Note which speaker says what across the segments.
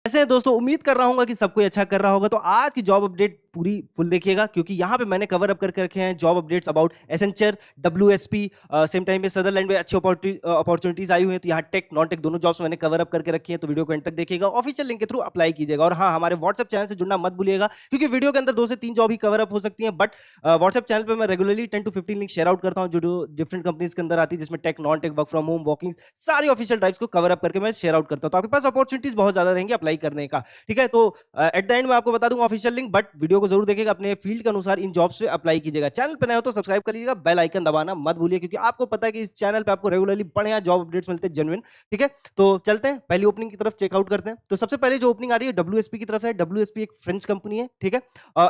Speaker 1: ऐसे दोस्तों उम्मीद कर रहा हूँ कि सब कोई अच्छा कर रहा होगा। तो आज की जॉब अपडेट पूरी फुल देखिएगा क्योंकि यहाँ पे मैंने कवर अप करके रखे हैं job updates about Accenture, WSP, same time पे सदरलैंड में अच्छी अपॉर्चुनिटीज आई हुई हैं। तो यहाँ टेक नॉन टेक दोनों जॉब्स मैंने कवर अप करके रखी हैं, तो वीडियो को एंड तक देखिएगा, ऑफिशियल लिंक के थ्रू अप्लाई कीजिएगा। और हाँ, हमारे व्हाट्सएप चैनल से जुड़ना मत भूलिएगा क्योंकि वीडियो के अंदर 2 से 3 जॉब ही कवर अप हो सकती हैं। बट व्हाट्सएप चैनल पर मैं regularly 10 to 15 link share out करता हूँ जो डिफरेंट कंपनीज के अंदर आती है, जिसमें tech non tech, work from home, walking, सारी ऑफिशियल ड्राइव्स को कवर अप करके मैं शेयर आउट करता हूँ। तो आपके पास अपॉर्चुनिटीज बहुत ज्यादा रहेंगी अप्लाई करने का। ठीक है, तो एट द एंड मैं आपको बता दूंगा ऑफिशियल लिंक, बट वीडियो को जरूर देखिएगा, अपने फील्ड के अनुसार इन जॉब्स पे अप्लाई कीजिएगा। चैनल पे नए हो तो सब्सक्राइब कर लीजिएगा, बेल आइकन दबाना मत भूलिए क्योंकि आपको पता है कि इस चैनल पे आपको रेगुलरली बढ़िया जॉब अपडेट्स मिलते हैं जेन्युइन। ठीक है, तो चलते हैं पहली ओपनिंग की तरफ चेकआउट करते हैं। तो सबसे पहले जो ओपनिंग आ रही है डब्ल्यूएसपी की तरफ से। डब्ल्यूएसपी एक फ्रेंच कंपनी है। ठीक है,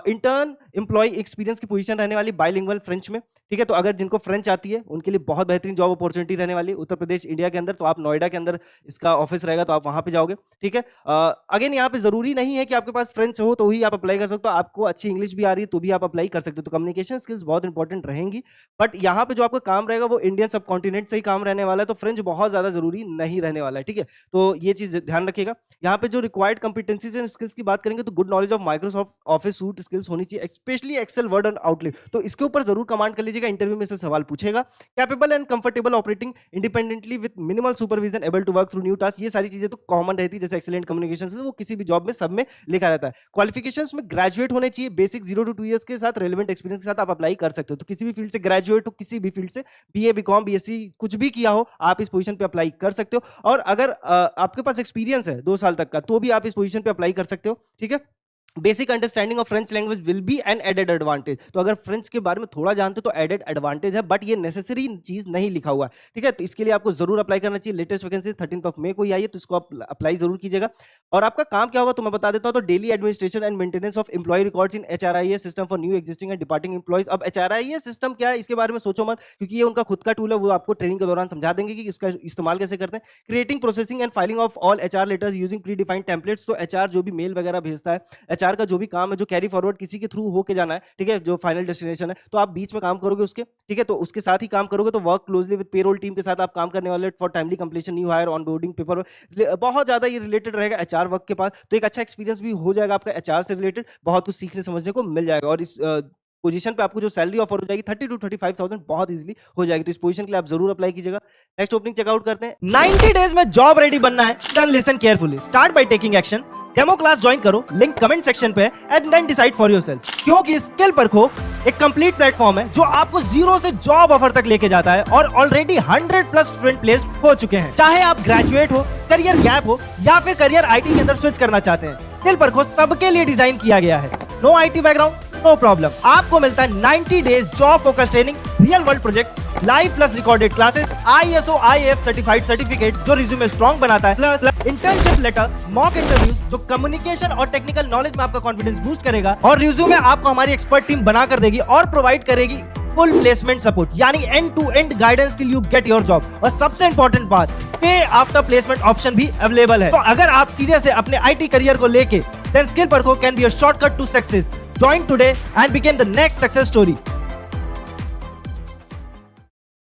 Speaker 1: इंटर्न एम्प्लॉय एक्सपीरियंस की पोजीशन रहने वाली, बाइलिंगुअल फ्रेंच में। ठीक है, तो अगर जिनको फ्रेंच आती है उनके लिए बहुत बेहतरीन जॉब अपॉर्चुनिटी रहने वाली है। उत्तर प्रदेश इंडिया के अंदर, तो आप नोएडा के अंदर इसका ऑफिस रहेगा, तो आप वहां पे जाओगे। ठीक है, अगेन यहाँ पे जरूरी नहीं है कि आपके पास फ्रेंच हो तो ही आप अप्लाई कर सकते हो, आपको अच्छी इंग्लिश भी आ रही है तो भी आप अप्लाई कर सकते हो। तो कम्युनिकेशन स्किल्स बहुत इंपॉर्टेंट रहेंगी। बट यहाँ पे जो आपका काम रहेगा वो इंडियन सब कॉन्टिनेंट से ही काम रहने वाला है, तो फ्रेंच बहुत ज्यादा जरूरी नहीं रहने वाला है। ठीक है, तो ये चीज ध्यान रखिएगा। यहाँ पे जो रिक्वायर्ड कंपिटेंसीज एंड स्किल्स की बात करेंगे तो good knowledge of Microsoft Office suite skills होनी चाहिए, specially Excel, Word and Outlook. तो इसके ऊपर जरूर कमांड कर लीजिएगा, इंटरव्यू में से सवाल पूछेगा। Capable and comfortable operating independently with minimal supervision, able to work through new task, ये सारी चीजें तो कॉमन रहती है। जैसे एक्सीलेंट कम्युनिकेशन वो किसी भी जॉब में सब में लिखा रहता है। क्वालिफिकेशंस में ग्रेजुएट होने चाहिए, बेसिक 0 to 2 इयर्स के साथ रेलेवेंट एक्सपीरियंस के साथ आप अप्लाई कर सकते हो। तो किसी भी फील्ड से ग्रेजुएट हो, किसी भी फील्ड से बीए, बीकॉम, बीएससी कुछ भी किया हो, आप इस पोजीशन पे अप्लाई कर सकते हो। और अगर आपके पास एक्सपीरियंस है 2 साल तक का, तो भी आप इस पोजीशन पे अप्लाई कर सकते हो। ठीक है, basic understanding of French language will be an added advantage. तो अगर फ्रेंच के बारे में थोड़ा जानते हो तो एडेड एडवांटेज है, बट ये नेसेसरी चीज नहीं लिखा हुआ है। ठीक है, तो इसके लिए आपको जरूर अप्लाई करना चाहिए। लेटेस्ट वैकेंसी 13 मई को ही आई है, तो इसको आप अप्लाई जरूर कीजिएगा। और आपका काम क्या होगा तो मैं बता देता हूं। तो daily administration and maintenance of employee records in HRIS system for new existing and departing employees. अब एचआरआईएस सिस्टम क्या है इसके बारे में सोचो मत, क्योंकि ये उनका खुद का टूल है, वो आपको ट्रेनिंग के दौरान समझा देंगे कि इसका इस्तेमाल कैसे करते हैं। Creating, processing and filing of all HR letters using pre defined templates. तो एचआर जो भी मेल वगैरह भेजता है, एचआर का जो भी काम है, जो कैरी फॉरवर्ड किसी के थ्रू होके जाना है, ठीक है, जो फाइनल डेस्टिनेशन है, तो आप बीच में काम करोगे उसके। ठीक है, तो उसके साथ ही काम करोगे। तो work closely with payroll team के साथ आप काम करने वाले for timely completion, new hire, onboarding, paper, बहुत ज्यादा ये रिलेटेड रहेगा एचआर वर्क के पास। तो एक अच्छा एक्सपीरियंस भी हो जाएगा आपका एचआर से रिलेटेड, बहुत कुछ सीखने समझने को मिल जाएगा। और इस पोजीशन पे आपको जो सैलरी ऑफर हो जाएगी 30 to 35,000 बहुत इजीली हो जाएगी। तो इस पोजीशन के लिए आप जरूर अप्लाई कीजिएगा। नेक्स्ट ओपनिंग चेकआउट करते हैं। 90 डेज में जॉब रेडी बनना है, then listen carefully, start by taking action. Demo class join करो, लिंक कमेंट सेक्शन पे and then decide for yourself. क्योंकि स्किल परखो एक कंप्लीट प्लेटफॉर्म है जो आपको जीरो से जॉब ऑफर तक लेके जाता है, और ऑलरेडी 100+ स्टूडेंट प्लेस्ड हो चुके हैं। चाहे आप ग्रेजुएट हो, करियर गैप हो, या फिर करियर आईटी के अंदर स्विच करना चाहते हैं, स्किल परखो सबके लिए डिजाइन किया गया है। No IT background, no problem, आपको मिलता है 90 days job focus training, real world project, live plus recorded classes, ISO IAF certified certificate जो रिज्यूमे स्ट्रॉन्ग बनाता है, plus internship letter, mock interviews जो कम्युनिकेशन और टेक्निकल नॉलेज में आपका कॉन्फिडेंस बूस्ट करेगा, और रिज्यूमे आपको हमारी एक्सपर्ट टीम बना कर देगी और प्रोवाइड करेगी फुल प्लेसमेंट सपोर्ट, यानी end to end guidance till you get your job. और सबसे इंपॉर्टेंट बात, पे आफ्टर प्लेसमेंट ऑप्शन भी अवेलेबल है। तो अगर आप सीरियस है अपने आईटी करियर को लेके, देन स्किल परखो can be a shortcut to success. Join today and become the next success story.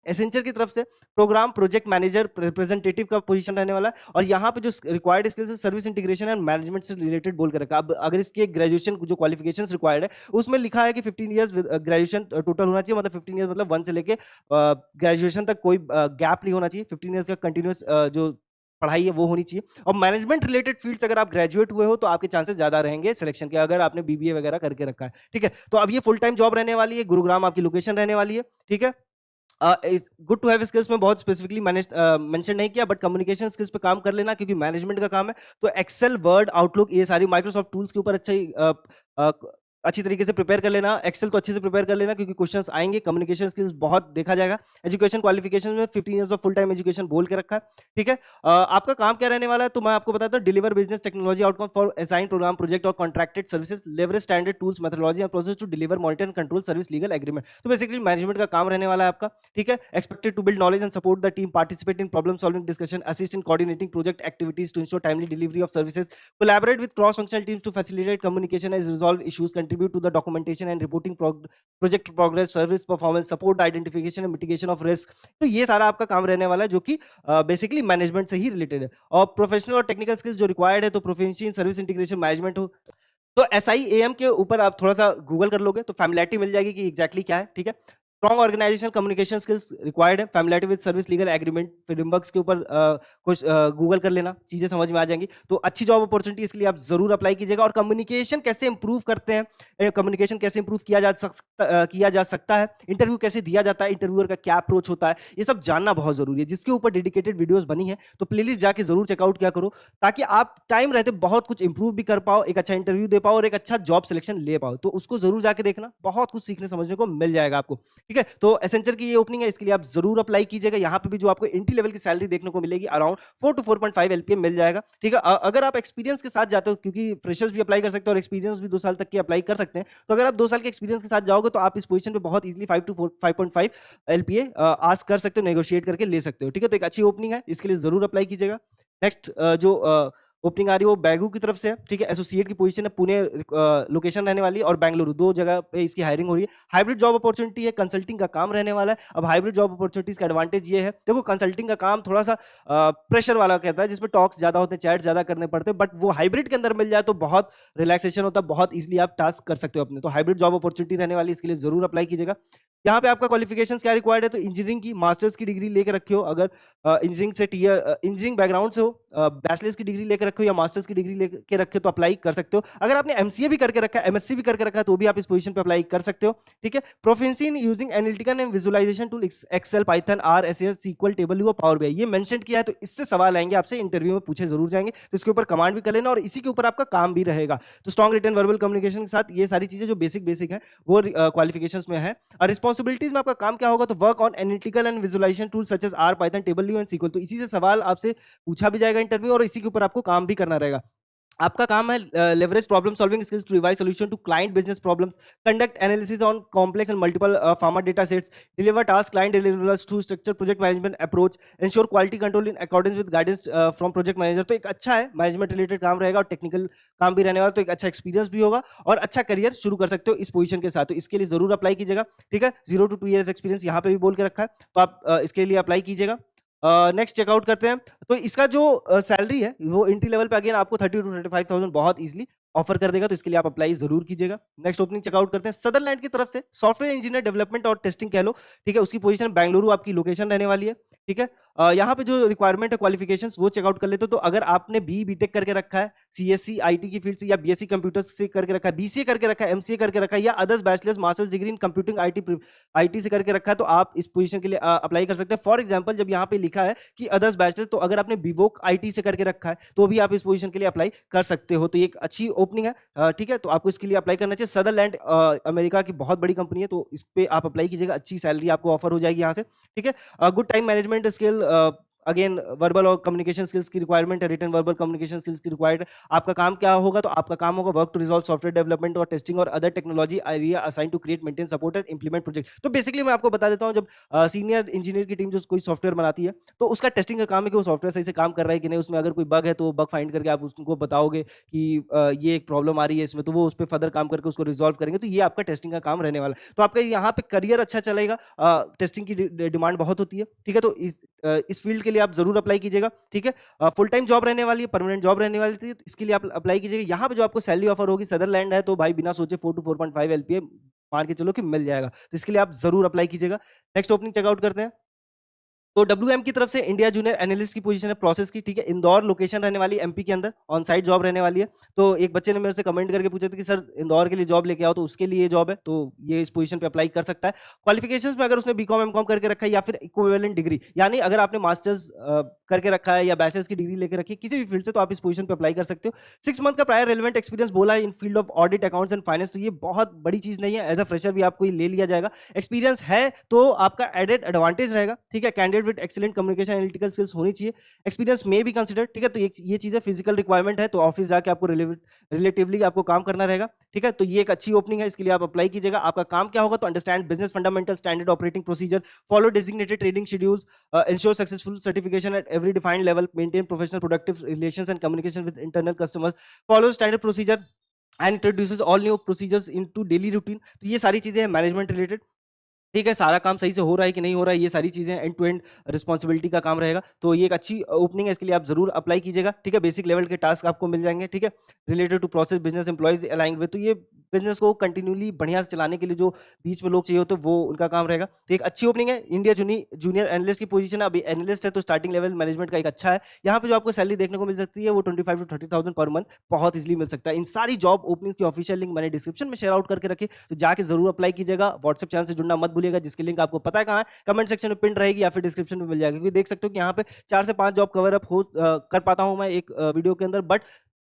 Speaker 1: Accenture की तरफ से प्रोग्राम प्रोजेक्ट मैनेजर रिप्रेजेंटेटिव का पोजीशन रहने वाला है, और यहाँ पे जो रिक्वायर्ड स्किल्स है सर्विस इंटीग्रेशन एंड मैनेजमेंट से रिलेटेड बोल कर रखा। अब अगर इसके ग्रेजुएशन जो क्वालिफिकेशंस रिक्वायर्ड है उसमें लिखा है कि 15 इयर्स ग्रेजुएशन टोटल होना चाहिए, मतलब 15 इयर्स मतलब 1 से लेके ग्रेजुएशन तक कोई गैप नहीं होना चाहिए। 15 इयर्स का कंटिन्यूस जो पढ़ाई है वो होनी चाहिए। और मैनेजमेंट रिलेटेड फील्ड्स अगर आप ग्रेजुएट हुए हो तो आपके चांसेस ज्यादा रहेंगे सिलेक्शन के, अगर आपने बीबीए वगैरह करके रखा है। ठीक है, तो अब ये फुल टाइम जॉब रहने वाली है, गुरुग्राम आपकी लोकेशन रहने वाली है। ठीक है, गुड टू हैव स्किल्स में बहुत स्पेसिफिकली मेंशन नहीं किया, बट कम्युनिकेशन स्किल्स पे काम कर लेना क्योंकि मैनेजमेंट का काम है। तो एक्सेल, वर्ड, आउटलुक, ये सारी माइक्रोसॉफ्ट टूल्स के ऊपर अच्छी तरीके से प्रिपेयर कर लेना। एक्सेल तो अच्छे से प्रिपेयर कर लेना क्योंकि क्वेश्चंस आएंगे। कम्युनिकेशन स्किल्स बहुत देखा जाएगा। एजुकेशन क्वालिफिकेशन में 15 years of full time education बोल के रखा है। ठीक है, आपका काम क्या रहने वाला है तो मैं आपको बताता हूं। Deliver business technology outcome for assign program project और contracted services, leverage standard tools, methodology and process to deliver monitor and control service legal agreement. तो बेसिकली मैनेजमेंट का काम रहने वाला है आपका। ठीक है, expected to build knowledge and support the team, participate in problem solving discussion, assist in coordinating project activities to ensure timely delivery of services, collaborate with cross functional teams to facilitate communication and resolve issues continuously contribute to the documentation and reporting project progress, service performance, support identification and mitigation of risk. तो ये सारा आपका काम रहने वाला है जो कि बेसिकली मैनेजमेंट से ही रिलेटेड है। और प्रोफेशनल और टेक्निकल स्किल्स जो रिक्वायर्ड है तो proficiency in service integration management हो, तो SIAM के ऊपर आप थोड़ा सा गूगल कर लोगे तो फैमिलियरिटी मिल जाएगी कि एग्जैक्टली क्या है, ठीक है। Strong organisational communication skills required है, familiarity with service legal agreement frameworks के ऊपर कुछ गूगल कर लेना, चीजें समझ में आ जाएंगी। तो अच्छी जॉब अपॉर्चुनिटी इसके लिए आप जरूर अप्लाई कीजिएगा। और कम्युनिकेशन कैसे इंप्रूव करते हैं, कम्युनिकेशन कैसे इंप्रूव किया जा सकता है, इंटरव्यू कैसे दिया जाता है, इंटरव्यूअर का क्या अप्रोच होता है, ये सब जानना बहुत जरूरी है, जिसके ऊपर डेडिकेटेड वीडियोस बनी है। तो प्लेलिस्ट जाके जरूर चेकआउट किया करो, ताकि आप टाइम रहते बहुत कुछ इंप्रूव भी कर पाओ, एक अच्छा इंटरव्यू दे पाओ और एक अच्छा जॉब सिलेक्शन ले पाओ। तो उसको जरूर जाके देखना, बहुत कुछ सीखने समझने को मिल जाएगा आपको, ठीक है। तो एसेंचर की ये ओपनिंग है, इसके लिए आप जरूर अप्लाई कीजिएगा। यहाँ पे भी जो आपको एंट्री लेवल की सैलरी देखने को मिलेगी अराउंड 4 to 4.5 LPA मिल जाएगा, ठीक है। अगर आप एक्सपीरियंस के साथ जाते हो, क्योंकि फ्रेशर्स भी अप्लाई कर सकते हैं और एक्सपीरियंस भी 2 साल तक की अप्लाई कर सकते हैं, तो अगर आप 2 साल के एक्सपीरियंस के साथ जाओगे तो आप इस पोजीशन पे बहुत इजीली 5 to 5.5 LPA आस्क कर सकते हो, नेगोशिएट करके ले सकते हो, ठीक है। तो एक अच्छी ओपनिंग है, इसके लिए जरूर अप्लाई कीजिएगा। नेक्स्ट जो ओपनिंग आ रही है वो बैगू की तरफ से है, ठीक है। एसोसिएट की पोजीशन है, पुणे लोकेशन रहने वाली है और बेंगलुरु, 2 जगह पे इसकी हायरिंग हो रही है। हाइब्रिड जॉब अपॉर्चुनिटी है, कंसल्टिंग का काम रहने वाला है। अब हाइब्रिड जॉब अपॉर्चुनिटीज का एडवांटेज ये है, देखो कंसल्टिंग का काम थोड़ा सा प्रेशर वाला कहता है, जिसमें टॉक्स ज्यादा होते हैं, चैट ज्यादा करने पड़ते हैं, बट वो हाइब्रिड के अंदर मिल जाए तो बहुत रिलैक्सेशन होता है, बहुत इजिली आप टास्क कर सकते हो अपने। तो हाइब्रिड जॉब अपॉर्चुनिटी रहने वाली, इसके लिए जरूर अप्लाई कीजिएगा। यहाँ पे आपका क्वालिफिकेशंस क्या रिक्वायर्ड है, तो इंजीनियरिंग की मास्टर्स की डिग्री लेकर रखे हो, अगर इंजीनियरिंग बैकग्राउंड से हो, बैचलर्स की डिग्री लेकर रखे हो या मास्टर्स की डिग्री लेके रखे हो तो अप्लाई कर सकते हो। अगर आपने MCA भी करके रखा है, MSc भी करके रखा है, तो भी आप इस पोजीशन पे अप्लाई कर सकते हो, ठीक है। Proficiency in using analytical and visualization tool, Excel, Python, R, SAS, SQL, Tableau, power BI, ये मेंशन किया है, तो इससे सवाल आएंगे आपसे, इंटरव्यू में पूछे जरूर जाएंगे, तो इसके ऊपर कमांड भी कर लेना और इसी के ऊपर आपका काम भी रहेगा। तो स्ट्रॉन्ग रिटन वर्बल कम्युनिकेशन के साथ ये सारी चीजें जो बेसिक है वो क्वालिफिकेशंस में है। और रिस्पॉन्सिबिलिटीज में आपका काम क्या होगा, तो work on analytical and visualization tool such as R, Python, Tableau and SQL। तो इसी से सवाल आपसे पूछा भी जाएगा इंटरव्यू और इसी के ऊपर आपको काम भी करना रहेगा। आपका काम है leverage problem solving skills to revise solution to client business problems, conduct analysis on complex and multiple pharma data sets, deliver task client deliverables through structure project management approach, ensure quality control in accordance with guidance from project manager. तो एक अच्छा है, management related काम रहेगा और technical काम भी रहने वाला, तो एक अच्छा एक्सपीरियंस भी होगा और अच्छा करियर शुरू कर सकते हो इस पोजीशन के साथ। तो इसके लिए जरूर अप्लाई कीजिएगा, ठीक है। 0 to 2 years एक्सपीरियंस यहाँ पे भी बोल के रखा है, तो आप इसके लिए अप्लाई कीजिएगा। नेक्स्ट चेकआउट करते हैं, तो इसका जो सैलरी है वो एंट्री लेवल पे अगेन आपको 30 to 35,000 बहुत इजीली ऑफर कर देगा, तो इसके लिए आप अप्लाई जरूर कीजिएगा। नेक्स्ट ओपनिंग चेकआउट करते हैं सदरलैंड की तरफ से, सॉफ्टवेयर इंजीनियर डेवलपमेंट और टेस्टिंग कह लो, ठीक है। उसकी पोजीशन बेंगलुरु आपकी लोकेशन रहने वाली है, ठीक है। यहाँ पे जो रिक्वायरमेंट है क्वालिफिकेशंस वो चेकआउट कर लेते हो, तो अगर आपने BTech करके रखा है, CSC IT की फील्ड से, या BSc कंप्यूटर्स से करके रखा है, BCA करके रखा है, MCA करके रखा है, या others bachelors masters degree in computing IT से करके रखा है, तो आप इस पोजीशन के लिए अप्लाई कर सकते हैं। फॉर एग्जाम्पल जब यहाँ पे लिखा है कि अदर्स बैचलर्स, तो अगर आपने BVOC IT से करके रखा है तो भी आप इस पोजीशन के लिए अप्लाई कर सकते हो। तो ये एक अच्छी ओपनिंग है, ठीक है। तो आपको इसके लिए अप्लाई करना चाहिए। सदरलैंड अमेरिका की बहुत बड़ी कंपनी है, तो इस पे आप अप्लाई कीजिएगा, अच्छी सैलरी आपको ऑफर हो जाएगी यहाँ से, ठीक है। Good time management skill, again verbal और कम्युनिकेशन स्किल्स की रिक्वायरमेंट है, रिटन वर्बल कम्युनिकेशन स्किल्स की रिक्वायर्ड है। आपका काम क्या होगा, तो आपका काम होगा work to resolve software development और टेस्टिंग और other technology area assign to create maintain support and implement project. तो बेसिकली मैं आपको बता देता हूँ, जब सीनियर इंजीनियर की टीम जो कोई सॉफ्टवेयर बनाती है तो उसका टेस्टिंग का काम है कि वो सॉफ्टवेयर सही से काम कर रहा है कि नहीं, उसमें अगर कोई बग है तो बग फाइंड करके आप उसको बताओगे कि ये एक प्रॉब्लम आ रही है इसमें, तो वो उस पर फर्दर काम करके उसको रिजॉल्व करेंगे। तो ये आपका टेस्टिंग का काम रहने वाला है। तो आपका यहाँ पे करियर अच्छा चलेगा, टेस्टिंग की डिमांड बहुत होती है, ठीक है। तो इस फील्ड के लिए आप जरूर अप्लाई कीजिएगा, ठीक है। फुल टाइम जॉब रहने वाली है, परमानेंट जॉब रहने वाली थी, तो इसके लिए आप अप्लाई कीजिएगा। यहाँ पे जो आपको सैलरी ऑफर होगी, सदरलैंड है तो भाई बिना सोचे 4 to 4.5 LPA मान के चलो कि मिल जाएगा, तो इसके लिए आप जरूर अप्लाई कीजिएगा। नेक्स्ट ओपनिंग चेकआउट करते हैं, तो WM की तरफ से इंडिया जूनियर एनालिस्ट की पोजीशन है प्रोसेस की, ठीक है। इंदौर लोकेशन रहने वाली है, MP के अंदर, ऑन साइट जॉब रहने वाली है। तो एक बच्चे ने मेरे से कमेंट करके पूछा था कि सर इंदौर के लिए जॉब लेके आओ, तो उसके लिए जॉब है, तो ये इस पोजीशन पे अप्लाई कर सकता है। क्वालिफिकेशंस में अगर उसने BCom MCom करके रखा है या फिर इक्विवेलेंट डिग्री, यानी अगर आपने मास्टर्स करके रखा है या बैचलर्स की डिग्री लेकर रखी है किसी भी फील्ड से, तो आप इस पोजीशन पे अप्लाई कर सकते हो। 6 मंथ का प्रायर रेलेवेंट एक्सपीरियंस बोला है in field of audit accounts and finance, तो ये बहुत बड़ी चीज नहीं है, एज अ फ्रेशर भी आपको ले लिया जाएगा। एक्सपीरियंस है तो आपका एडेड एडवांटेज रहेगा, ठीक है। Candidate with excellent communication analytical skills होनी चाहिए, एक्सपीरियंस में भी कंसीडर, ठीक है। तो ये चीजें फिजिकल रिक्वायरमेंट है, तो ऑफिस जाके आपको रिलेटिवली आपको काम करना रहेगा, ठीक है। तो ये एक अच्छी ओपनिंग है, इसके लिए आप अप्लाई कीजिएगा। आपका काम क्या होगा, तो understand business fundamental, standard operating procedure, follow designated trading schedules, ensure successful certification at every defined level, maintain professional productive relations and communication with internal customers, follow standard procedure, and introduces all new procedures into daily routine. तो ये सारी चीजें हैं management related. ठीक है, सारा काम सही से हो रहा है कि नहीं हो रहा है, ये सारी चीजें एंड टू एंड रिस्पॉन्सिबिलिटी का काम रहेगा। तो ये एक अच्छी ओपनिंग है, इसके लिए आप जरूर अप्लाई कीजिएगा। ठीक है, बेसिक लेवल के टास्क आपको मिल जाएंगे। ठीक है, related to process business employees aligning with. तो ये बिजनेस को कंटिन्यूली बढ़िया से चलाने के लिए जो बीच में लोग चाहिए होते हैं वो उनका काम रहेगा। तो एक अच्छी ओपनिंग है। इंडिया जूनियर एनालिस्ट की पोजीशन है, अभी एनालिस्ट है तो स्टार्टिंग लेवल मैनेजमेंट का एक अच्छा है। यहाँ पे जो आपको सैलरी देखने को मिल सकती है वो 25 to 30,000 पर मंथ बहुत इजीली मिल सकता है। इन सारी जॉब ओपनिंग्स की ऑफिशियल लिंक मैंने डिस्क्रिप्शन में शेयर आउट करके रखी, तो जाके जरूर अप्लाई कीजिएगा। व्हाट्सएप चैनल से जुड़ना मत भूलिएगा, जिसकी लिंक आपको पता है कहाँ है, कमेंट सेक्शन में पिन रहेगी या फिर डिस्क्रिप्शन में मिल जाएगा। क्योंकि देख सकते हो कि यहाँ पे 4 से 5 जॉब कवर अप कर पाता हूँ मैं एक वीडियो के अंदर, बट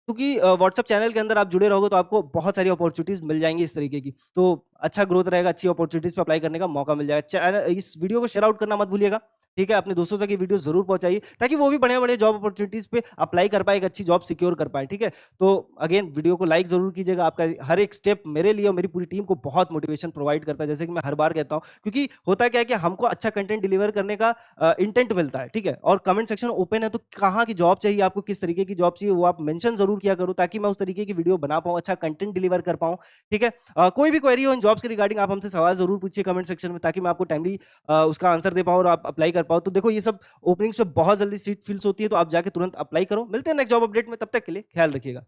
Speaker 1: क्योंकि व्हाट्सएप चैनल के अंदर आप जुड़े रहोगे तो आपको बहुत सारी अपॉर्चुनिटीज मिल जाएंगी इस तरीके की। तो अच्छा ग्रोथ रहेगा, अच्छी अपॉर्चुनिटीज पे अप्लाई करने का मौका मिल जाएगा। इस वीडियो को शेयर आउट करना मत भूलिएगा। ठीक है, अपने दोस्तों तक ये वीडियो जरूर पहुंचाइए ताकि वो भी बढ़िया बढ़िया जॉब अपॉर्चुनिटीज पे अप्लाई कर पाए, एक अच्छी जॉब सिक्योर कर पाए। ठीक है, तो अगेन वीडियो को लाइक जरूर कीजिएगा। आपका हर एक स्टेप मेरे लिए और मेरी पूरी टीम को बहुत मोटिवेशन प्रोवाइड करता है, जैसे कि मैं हर बार कहता हूँ। क्योंकि होता क्या है कि हमको अच्छा कंटेंट डिलीवर करने का इंटेंट मिलता है। ठीक है, और कमेंट सेक्शन ओपन है, तो कहाँ की जॉब चाहिए आपको, किस तरीके की जॉब चाहिए, वो आप मेंशन जरूर किया करो ताकि मैं उस तरीके की वीडियो बना पाऊँ, अच्छा कंटेंट डिलीवर कर पाऊँ। ठीक है, कोई भी क्वेरी हो इन जॉब्स के रिगार्डिंग आप हमसे सवाल जरूर पूछिए कमेंट सेक्शन में, ताकि मैं आपको टाइमली उसका आंसर दे पाऊँ और आप अप्लाई कर पाओ। तो देखो, ये सब ओपनिंग्स पे बहुत जल्दी सीट फिल्स होती है, तो आप जाके तुरंत अप्लाई करो। मिलते हैं नेक्स्ट जॉब अपडेट में, तब तक के लिए ख्याल रखिएगा।